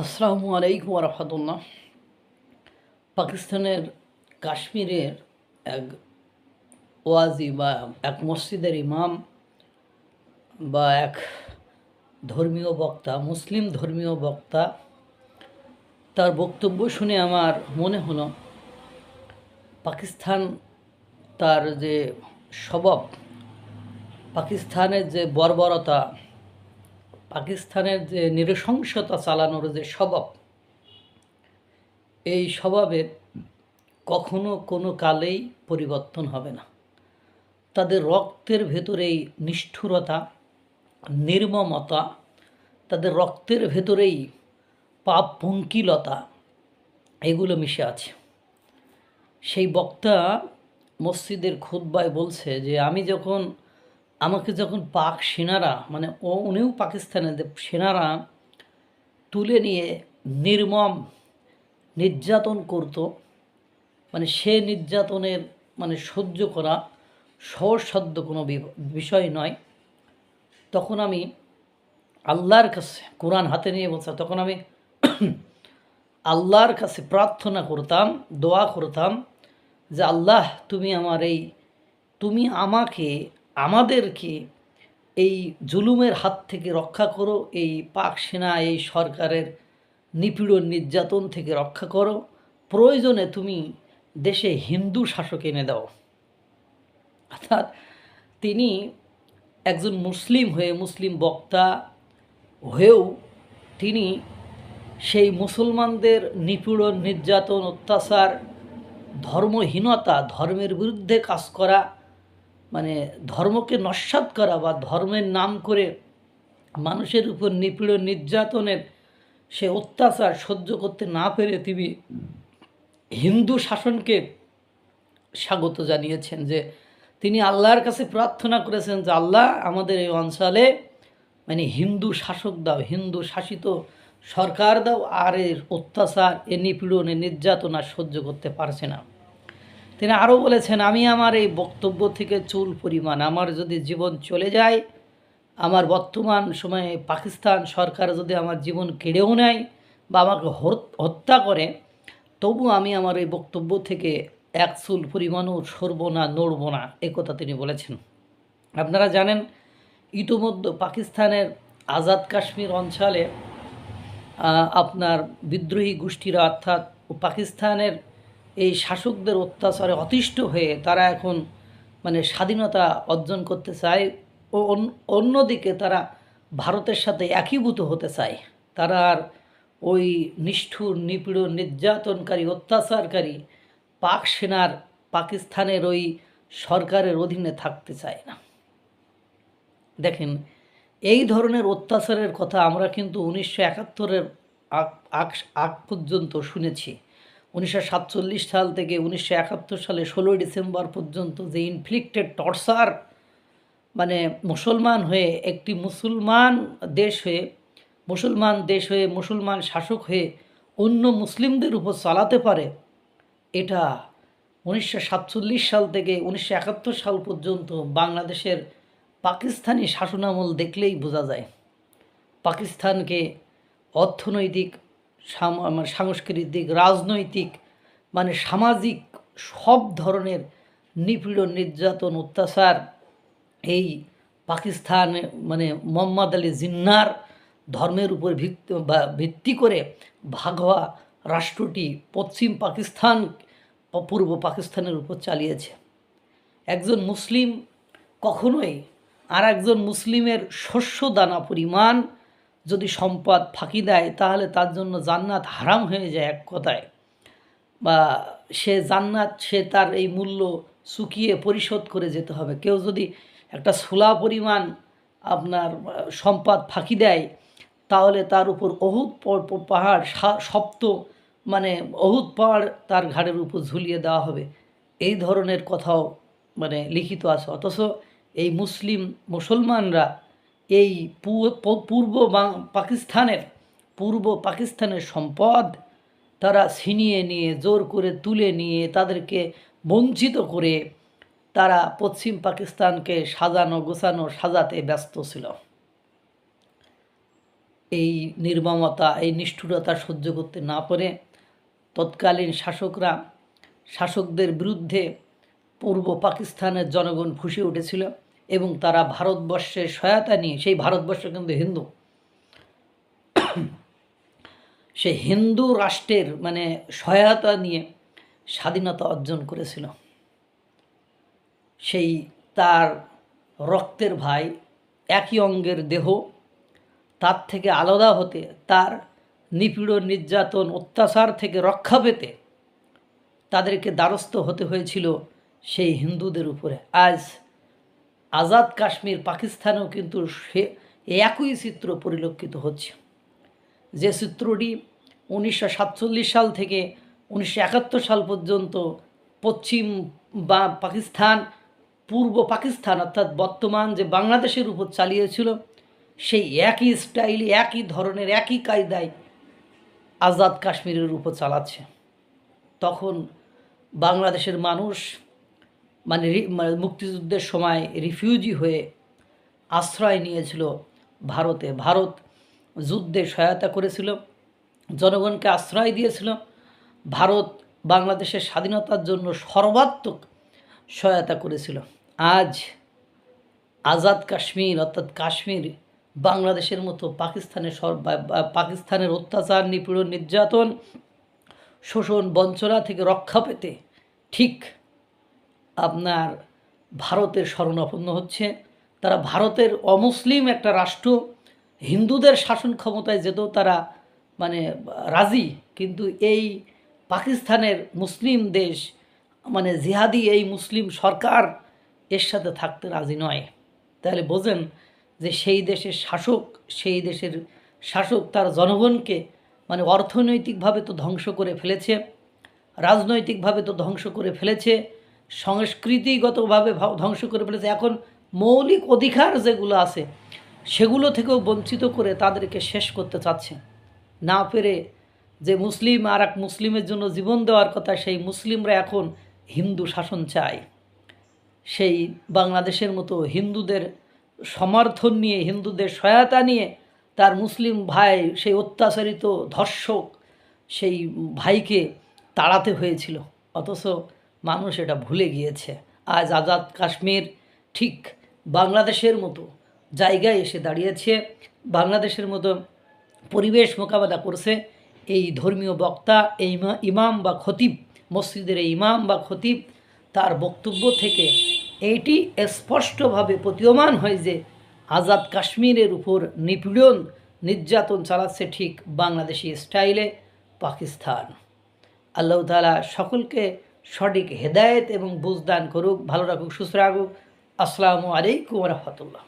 আসসালামু আলাইকুম রহমতুল্লাহ। পাকিস্তানের কাশ্মীরের এক ওয়াজি বা এক মসজিদের ইমাম বা এক ধর্মীয় বক্তা, মুসলিম ধর্মীয় বক্তা, তার বক্তব্য শুনে আমার মনে হলো পাকিস্তান তার যে স্বভাব, পাকিস্তানের যে বর্বরতা, পাকিস্তানের যে নৃশংসতা চালানোর যে স্বভাব, এই স্বভাবের কখনো কোনো কালেই পরিবর্তন হবে না। তাদের রক্তের ভেতরেই নিষ্ঠুরতা, নির্মমতা, তাদের রক্তের ভেতরেই পাপ পঙ্কিলতা, এগুলো মিশে আছে। সেই বক্তা মসজিদের খুতবায় বলছে যে আমাকে যখন পাক সেনারা, মানে উনিও পাকিস্তানের সেনারা তুলে নিয়ে নির্মম নির্যাতন করত, মানে সে নির্যাতনের সহ্য করা সহজসাধ্য কোনো বিষয় নয়। তখন আমি আল্লাহর কাছে, কোরআন হাতে নিয়ে বলছে, তখন আমি আল্লাহর কাছে প্রার্থনা করতাম, দোয়া করতাম যে আল্লাহ, তুমি আমাদেরকে এই জুলুমের হাত থেকে রক্ষা করো, এই পাক সেনা, এই সরকারের নিপীড়ন নির্যাতন থেকে রক্ষা করো, প্রয়োজনে তুমি দেশে হিন্দু শাসক এনে দাও। অর্থাৎ তিনি একজন মুসলিম হয়ে, মুসলিম বক্তা হয়েও তিনি সেই মুসলমানদের নিপীড়ন নির্যাতন অত্যাচার, ধর্মহীনতা, ধর্মের বিরুদ্ধে কাজ করা, ধর্মকে নস্যাৎ করা বা ধর্মের নাম করে মানুষের উপর নিপীড়ন নির্যাতনের সে অত্যাচার সহ্য করতে না পেরে তিনি হিন্দু শাসনকে স্বাগত জানিয়েছেন। যে তিনি আল্লাহর কাছে প্রার্থনা করেছেন যে আল্লাহ, আমাদের এই অঞ্চলে হিন্দু শাসক দাও, হিন্দু শাসিত সরকার দাও, আর এর অত্যাচার, এ নিপীড়ন, এ নির্যাতন আর সহ্য করতে পারছে না। তিনি আরও বলেছেন, আমি আমার এই বক্তব্য থেকে চুল পরিমাণ, আমার যদি জীবন চলে যায়, আমার বর্তমান সময়ে পাকিস্তান সরকার যদি আমার জীবন কেড়েও নেয় বা আমাকে হত্যা করে, তবু আমি আমার এই বক্তব্য থেকে এক চুল পরিমাণও সরব না, নড়ব না, একথা তিনি বলেছেন। আপনারা জানেন, ইতোমধ্যে পাকিস্তানের আজাদ কাশ্মীর অঞ্চলে আপনার বিদ্রোহী গোষ্ঠীরা, অর্থাৎ পাকিস্তানের এই শাসকদের অত্যাচারে অতিষ্ঠ হয়ে তারা এখন স্বাধীনতা অর্জন করতে চায় ও অন্যদিকে তারা ভারতের সাথে একীভূত হতে চায়। তারা আর ওই নিষ্ঠুর, নিপীড়ন, নির্যাতনকারী, অত্যাচারকারী পাক সেনার, পাকিস্তানের ওই সরকারের অধীনে থাকতে চায় না। দেখেন, এই ধরনের অত্যাচারের কথা আমরা কিন্তু 1971-এর আগ পর্যন্ত শুনেছি। 1947 সাল থেকে 1971 সালে 16 ডিসেম্বর পর্যন্ত যে ইনফ্লিক্টেড টর্চার, মুসলমান হয়ে, একটি মুসলমান দেশ হয়ে, মুসলমান শাসক হয়ে অন্য মুসলিমদের উপর চালাতে পারে, এটা 1947 সাল থেকে 1971 সাল পর্যন্ত বাংলাদেশের পাকিস্তানি শাসনামল দেখলেই বোঝা যায়। পাকিস্তানকে অর্থনৈতিক, সাংস্কৃতিক, রাজনৈতিক, সামাজিক সব ধরনের নিপীড়ন, নির্যাতন, অত্যাচার এই পাকিস্তান মোহাম্মদ আলী জিন্নার ধর্মের উপর ভিত্তি করে ভাগ হওয়া রাষ্ট্রটি পশ্চিম পাকিস্তান, পূর্ব পাকিস্তানের উপর চালিয়েছে। একজন মুসলিম কখনোই আর একজন মুসলিমের শস্য দানা পরিমাণ যদি সম্পদ ফাঁকি দেয়, তাহলে তার জন্য জান্নাত হারাম হয়ে যায় এক কথায়। বা সে তার এই মূল্য চুকিয়ে পরিশোধ করে যেতে হবে। কেউ যদি একটা ছোলা পরিমাণ আপনার সম্পদ ফাঁকি দেয়, তাহলে তার উপর অহুদ পাহাড়, অহুদ পাহাড় তার ঘাড়ের উপর ঝুলিয়ে দেওয়া হবে। এই ধরনের কথাও লিখিত আছে। অথচ এই মুসলমানরা এই পূর্ব পাকিস্তানের সম্পদ তারা ছিনিয়ে নিয়ে, জোর করে তুলে নিয়ে, তাদেরকে বঞ্চিত করে তারা পশ্চিম পাকিস্তানকে সাজাতে ব্যস্ত ছিল। এই নির্মমতা, এই নিষ্ঠুরতা সহ্য করতে না পারে তৎকালীন শাসকদের বিরুদ্ধে পূর্ব পাকিস্তানের জনগণ ফুঁসে উঠেছিল এবং তারা ভারতবর্ষের সহায়তা নিয়ে, সেই ভারতবর্ষ কিন্তু হিন্দু, সে হিন্দু রাষ্ট্রের মানে সহায়তা নিয়ে স্বাধীনতা অর্জন করেছিল। সেই তার রক্তের ভাই, একই অঙ্গের দেহ, তার থেকে আলাদা হতে, তার নিপীড়ন, নির্যাতন, অত্যাচার থেকে রক্ষা পেতে তাদেরকে দ্বারস্থ হতে হয়েছিল সেই হিন্দুদের উপরে। আজ আজাদ কাশ্মীর পাকিস্তানেও কিন্তু সে একই চিত্র পরিলক্ষিত হচ্ছে। যে চিত্রটি 1947 সাল থেকে 1971 সাল পর্যন্ত পশ্চিম বা পাকিস্তান, পূর্ব পাকিস্তান অর্থাৎ বর্তমান যে বাংলাদেশের উপর চালিয়েছিল, সেই একই স্টাইলে, একই ধরনের, একই কায়দায় আজাদ কাশ্মীরের উপর চালাচ্ছে। তখন বাংলাদেশের মানুষ মানে মুক্তিযুদ্ধের সময় রিফিউজি হয়ে আশ্রয় নিয়েছিল ভারতে। ভারত যুদ্ধে সহায়তা করেছিল, জনগণকে আশ্রয় দিয়েছিল। ভারত বাংলাদেশের স্বাধীনতার জন্য সর্বাত্মক সহায়তা করেছিল। আজ আজাদ কাশ্মীর অর্থাৎ কাশ্মীর বাংলাদেশের মতো পাকিস্তানের অত্যাচার, নিপীড়ন, নির্যাতন, শোষণ, বঞ্চনা থেকে রক্ষা পেতে ঠিক আপনার ভারতের শরণাপন্ন হচ্ছে। তারা ভারতের অমুসলিম একটা রাষ্ট্র, হিন্দুদের শাসন ক্ষমতায় যেতেও তারা মানে রাজি, কিন্তু এই পাকিস্তানের মুসলিম দেশ মানে জিহাদি এই মুসলিম সরকার এর সাথে থাকতে রাজি নয়। তাহলে বোঝেন যে সেই দেশের শাসক তার জনগণকে মানে অর্থনৈতিকভাবে তো ধ্বংস করে ফেলেছে, রাজনৈতিকভাবে তো ধ্বংস করে ফেলেছে, সংস্কৃতিগতভাবে ধ্বংস করে ফেলেছে। এখন মৌলিক অধিকার যেগুলো আছে সেগুলো থেকেও বঞ্চিত করে তাদেরকে শেষ করতে চাচ্ছে। না পেরে যে মুসলিম আর এক মুসলিমের জন্য জীবন দেওয়ার কথা, সেই মুসলিমরা এখন হিন্দু শাসন চায়। সেই বাংলাদেশের মতো হিন্দুদের সমর্থন নিয়ে, হিন্দুদের সহায়তা নিয়ে তার মুসলিম ভাই, সেই অত্যাচারিত ধর্ষক সেই ভাইকে তাড়াতে হয়েছিল, অথচ মানুষ এটা ভুলে গিয়েছে। আজ আজাদ কাশ্মীর ঠিক বাংলাদেশের মতো জায়গায় এসে দাঁড়িয়েছে, বাংলাদেশের মতো পরিবেশ মোকাবেলা করছে। এই ধর্মীয় বক্তা, এই ইমাম বা খতিব, মসজিদের এই ইমাম বা খতিব, তার বক্তব্য থেকে এইটি স্পষ্টভাবে প্রতীয়মান হয় যে আজাদ কাশ্মীরের উপর নিপীড়ন, নির্যাতন চালাচ্ছে ঠিক বাংলাদেশি স্টাইলে পাকিস্তান। আল্লাহ তাআলা সকলকে সঠিক হেদায়েত এবং বুঝদান করুক, ভালো রাখুক, সুস্থ রাখুক। আসসালামু আলাইকুম ওয়া রাহমাতুল্লাহ।